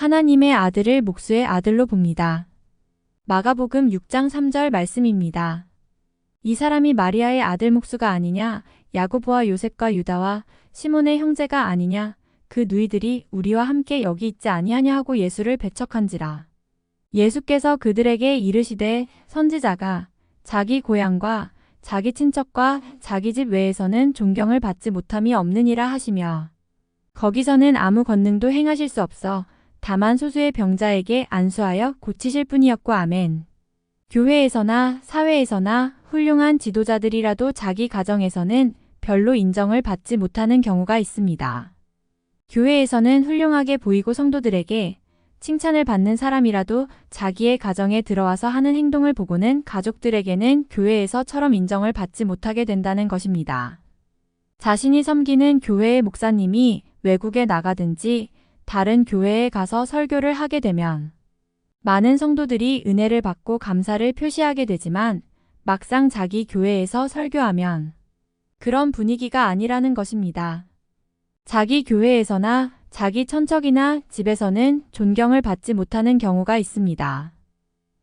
하나님의 아들을 목수의 아들로 봅니다. 마가복음 6장 3절 말씀입니다. 이 사람이 마리아의 아들 목수가 아니냐? 야고보와 요셉과 유다와 시몬의 형제가 아니냐? 그 누이들이 우리와 함께 여기 있지 아니하냐 하고 예수를 배척한지라. 예수께서 그들에게 이르시되 선지자가 자기 고향과 자기 친척과 자기 집 외에서는 존경을 받지 못함이 없느니라 하시며 거기서는 아무 권능도 행하실 수 없어 다만 소수의 병자에게 안수하여 고치실 뿐이었고 아멘. 교회에서나 사회에서나 훌륭한 지도자들이라도 자기 가정에서는 별로 인정을 받지 못하는 경우가 있습니다. 교회에서는 훌륭하게 보이고 성도들에게 칭찬을 받는 사람이라도 자기의 가정에 들어와서 하는 행동을 보고는 가족들에게는 교회에서처럼 인정을 받지 못하게 된다는 것입니다. 자신이 섬기는 교회의 목사님이 외국에 나가든지 다른 교회에 가서 설교를 하게 되면 많은 성도들이 은혜를 받고 감사를 표시하게 되지만 막상 자기 교회에서 설교하면 그런 분위기가 아니라는 것입니다. 자기 교회에서나 자기 천척이나 집에서는 존경을 받지 못하는 경우가 있습니다.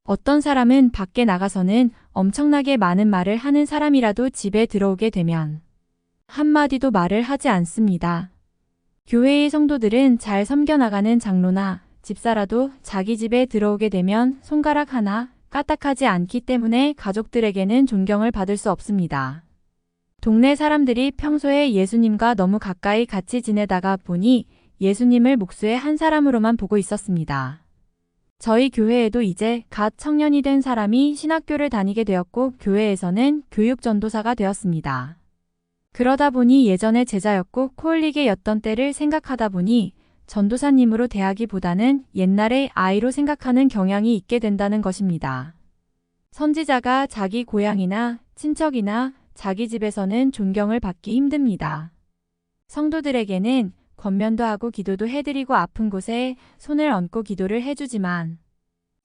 어떤 사람은 밖에 나가서는 엄청나게 많은 말을 하는 사람이라도 집에 들어오게 되면 한마디도 말을 하지 않습니다. 교회의 성도들은 잘 섬겨나가는 장로나 집사라도 자기 집에 들어오게 되면 손가락 하나 까딱하지 않기 때문에 가족들에게는 존경을 받을 수 없습니다. 동네 사람들이 평소에 예수님과 너무 가까이 같이 지내다가 보니 예수님을 목수의 한 사람으로만 보고 있었습니다. 저희 교회에도 이제 갓 청년이 된 사람이 신학교를 다니게 되었고 교회에서는 교육 전도사가 되었습니다. 그러다 보니 예전에 제자였고 코흘리게였던 때를 생각하다 보니 전도사님으로 대하기보다는 옛날의 아이로 생각하는 경향이 있게 된다는 것입니다. 선지자가 자기 고향이나 친척이나 자기 집에서는 존경을 받기 힘듭니다. 성도들에게는 권면도 하고 기도도 해드리고 아픈 곳에 손을 얹고 기도를 해주지만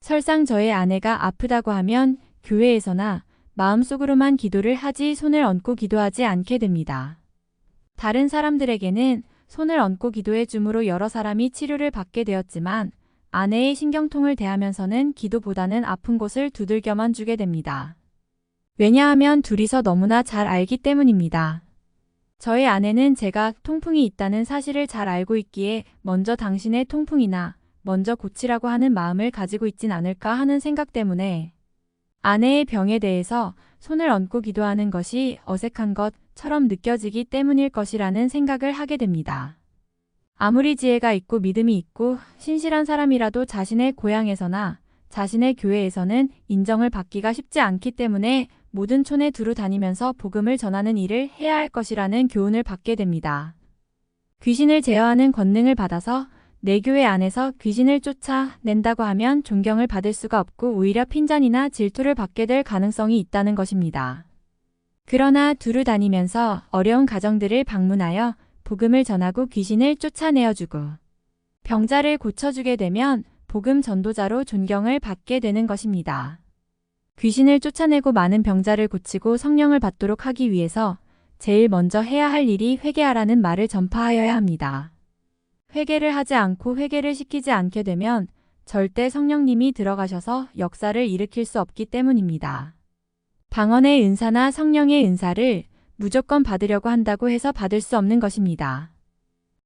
설상 저의 아내가 아프다고 하면 교회에서나 마음속으로만 기도를 하지 손을 얹고 기도하지 않게 됩니다. 다른 사람들에게는 손을 얹고 기도해 줌으로 여러 사람이 치료를 받게 되었지만 아내의 신경통을 대하면서는 기도보다는 아픈 곳을 두들겨만 주게 됩니다. 왜냐하면 둘이서 너무나 잘 알기 때문입니다. 저의 아내는 제가 통풍이 있다는 사실을 잘 알고 있기에 먼저 당신의 통풍이나 먼저 고치라고 하는 마음을 가지고 있진 않을까 하는 생각 때문에 아내의 병에 대해서 손을 얹고 기도하는 것이 어색한 것처럼 느껴지기 때문일 것이라는 생각을 하게 됩니다. 아무리 지혜가 있고 믿음이 있고 신실한 사람이라도 자신의 고향에서나 자신의 교회에서는 인정을 받기가 쉽지 않기 때문에 모든 촌에 두루 다니면서 복음을 전하는 일을 해야 할 것이라는 교훈을 받게 됩니다. 귀신을 제어하는 권능을 받아서 내 교회 안에서 귀신을 쫓아낸다고 하면 존경을 받을 수가 없고 오히려 핀잔이나 질투를 받게 될 가능성이 있다는 것입니다. 그러나 두루 다니면서 어려운 가정들을 방문하여 복음을 전하고 귀신을 쫓아내어주고 병자를 고쳐주게 되면 복음 전도자로 존경을 받게 되는 것입니다. 귀신을 쫓아내고 많은 병자를 고치고 성령을 받도록 하기 위해서 제일 먼저 해야 할 일이 회개하라는 말을 전파하여야 합니다. 회개를 하지 않고 회개를 시키지 않게 되면 절대 성령님이 들어가셔서 역사를 일으킬 수 없기 때문입니다. 방언의 은사나 성령의 은사를 무조건 받으려고 한다고 해서 받을 수 없는 것입니다.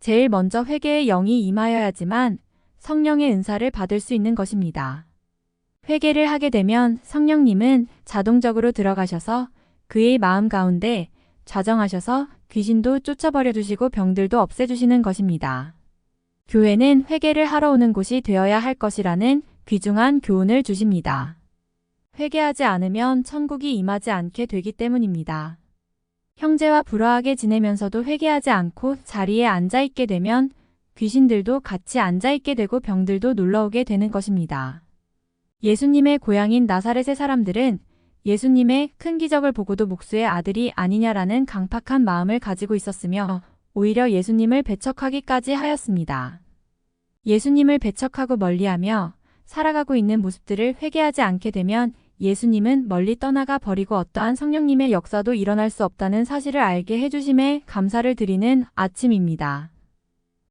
제일 먼저 회개의 영이 임하여야지만 성령의 은사를 받을 수 있는 것입니다. 회개를 하게 되면 성령님은 자동적으로 들어가셔서 그의 마음 가운데 좌정하셔서 귀신도 쫓아버려 주시고 병들도 없애주시는 것입니다. 교회는 회개를 하러 오는 곳이 되어야 할 것이라는 귀중한 교훈을 주십니다. 회개하지 않으면 천국이 임하지 않게 되기 때문입니다. 형제와 불화하게 지내면서도 회개하지 않고 자리에 앉아있게 되면 귀신들도 같이 앉아있게 되고 병들도 놀러오게 되는 것입니다. 예수님의 고향인 나사렛의 사람들은 예수님의 큰 기적을 보고도 목수의 아들이 아니냐라는 강팍한 마음을 가지고 있었으며 오히려 예수님을 배척하기까지 하였습니다. 예수님을 배척하고 멀리하며 살아가고 있는 모습들을 회개하지 않게 되면 예수님은 멀리 떠나가 버리고 어떠한 성령님의 역사도 일어날 수 없다는 사실을 알게 해주심에 감사를 드리는 아침입니다.